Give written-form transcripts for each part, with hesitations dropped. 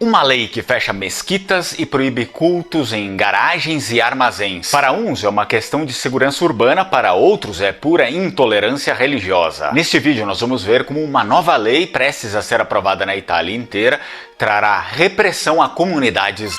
Uma lei que fecha mesquitas e proíbe cultos em garagens e armazéns. Para uns é uma questão de segurança urbana, para outros é pura intolerância religiosa. Neste vídeo nós vamos ver como uma nova lei, prestes a ser aprovada na Itália inteira, trará repressão a comunidades.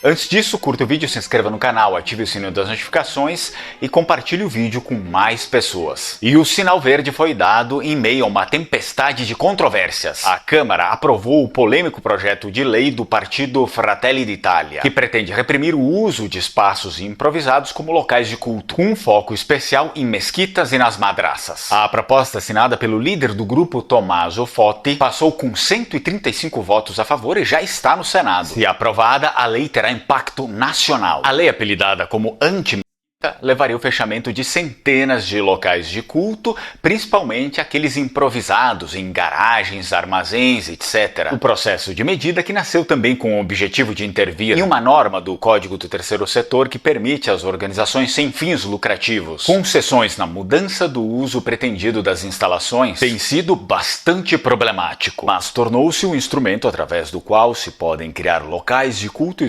Antes disso, curta o vídeo, se inscreva no canal, ative o sininho das notificações e compartilhe o vídeo com mais pessoas. E o sinal verde foi dado em meio a uma tempestade de controvérsias. A Câmara aprovou o polêmico projeto de lei do partido Fratelli d'Italia, que pretende reprimir o uso de espaços improvisados como locais de culto, com um foco especial em mesquitas e nas madraças. A proposta, assinada pelo líder do grupo Tommaso Foti, passou com 135 votos a favor e já está no Senado. Se aprovada, a lei terá impacto nacional. A lei, apelidada como anti-mesquita, levaria ao fechamento de centenas de locais de culto, principalmente aqueles improvisados em garagens, armazéns, etc. O processo de medida, que nasceu também com o objetivo de intervir em uma norma do Código do Terceiro Setor que permite às organizações sem fins lucrativos concessões na mudança do uso pretendido das instalações, tem sido bastante problemático, mas tornou-se um instrumento através do qual se podem criar locais de culto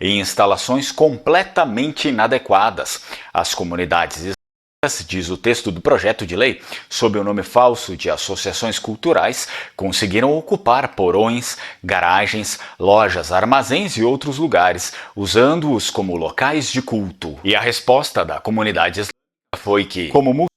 em instalações completamente inadequadas. As comunidades islâmicas, diz o texto do projeto de lei, sob o nome falso de associações culturais, conseguiram ocupar porões, garagens, lojas, armazéns e outros lugares, usando-os como locais de culto. E a resposta da comunidade islâmica foi que, como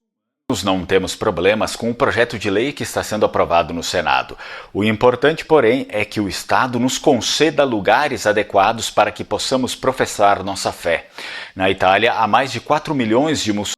não temos problemas com o projeto de lei que está sendo aprovado no Senado. O importante, porém, é que o Estado nos conceda lugares adequados para que possamos professar nossa fé. Na Itália, há mais de 4 milhões de muçulmanos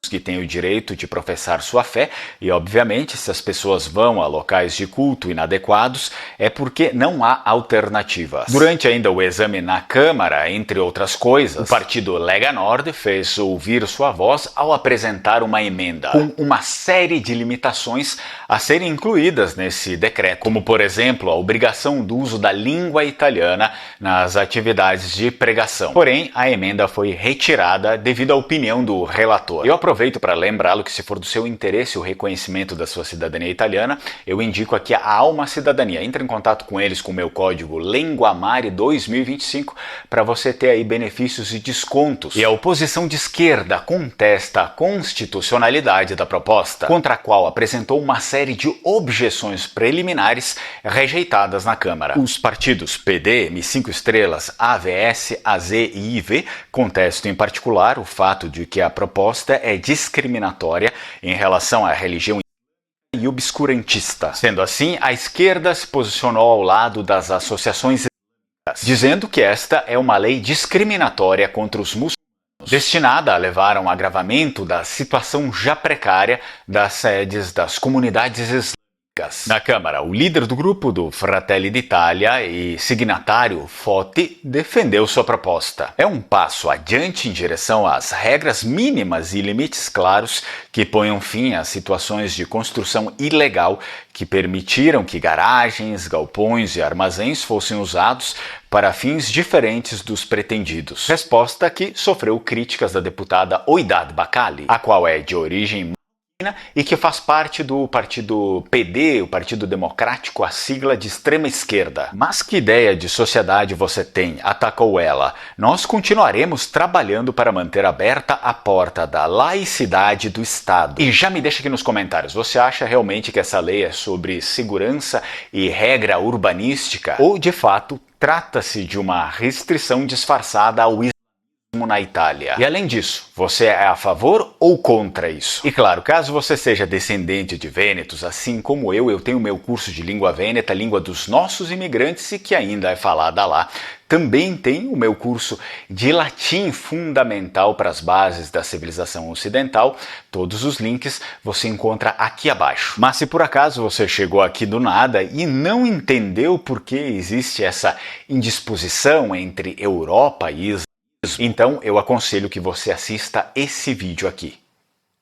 que têm o direito de professar sua fé e, obviamente, se as pessoas vão a locais de culto inadequados, é porque não há alternativas. Durante ainda o exame na Câmara, entre outras coisas, o partido Lega Nord fez ouvir sua voz ao apresentar uma emenda com uma série de limitações a serem incluídas nesse decreto, como, por exemplo, a obrigação do uso da língua italiana nas atividades de pregação. Porém, a emenda foi retirada devido à opinião do relator. Eu aproveito para lembrá-lo que, se for do seu interesse o reconhecimento da sua cidadania italiana, eu indico aqui a Alma Cidadania. Entre em contato com eles com o meu código LENGUAMARE 2025 para você ter aí benefícios e descontos. E a oposição de esquerda contesta a constitucionalidade da proposta, contra a qual apresentou uma série de objeções preliminares rejeitadas na Câmara. Os partidos PDM, 5 estrelas, AVS, AZ e IV contestam em particular o fato de que a proposta é discriminatória em relação à religião e obscurantista. Sendo assim, a esquerda se posicionou ao lado das associações islâmicas, dizendo que esta é uma lei discriminatória contra os muçulmanos, destinada a levar a um agravamento da situação já precária das sedes das comunidades islâmicas. Na Câmara, o líder do grupo do Fratelli d'Italia e signatário Foti defendeu sua proposta. É um passo adiante em direção às regras mínimas e limites claros que ponham fim às situações de construção ilegal que permitiram que garagens, galpões e armazéns fossem usados para fins diferentes dos pretendidos. Resposta que sofreu críticas da deputada Oidad Bacali, a qual é de origem e que faz parte do partido PD, o Partido Democrático, a sigla de extrema esquerda. Mas que ideia de sociedade você tem? Atacou ela. Nós continuaremos trabalhando para manter aberta a porta da laicidade do Estado. E já me deixa aqui nos comentários, você acha realmente que essa lei é sobre segurança e regra urbanística? Ou, de fato, trata-se de uma restrição disfarçada ao islamismo na Itália? E além disso, você é a favor ou contra isso? E claro, caso você seja descendente de vênetos, assim como eu tenho meu curso de língua vêneta, língua dos nossos imigrantes, e que ainda é falada lá. Também tem o meu curso de latim fundamental para as bases da civilização ocidental. Todos os links você encontra aqui abaixo. Mas se por acaso você chegou aqui do nada e não entendeu por que existe essa indisposição entre Europa e Israel, então eu aconselho que você assista esse vídeo aqui.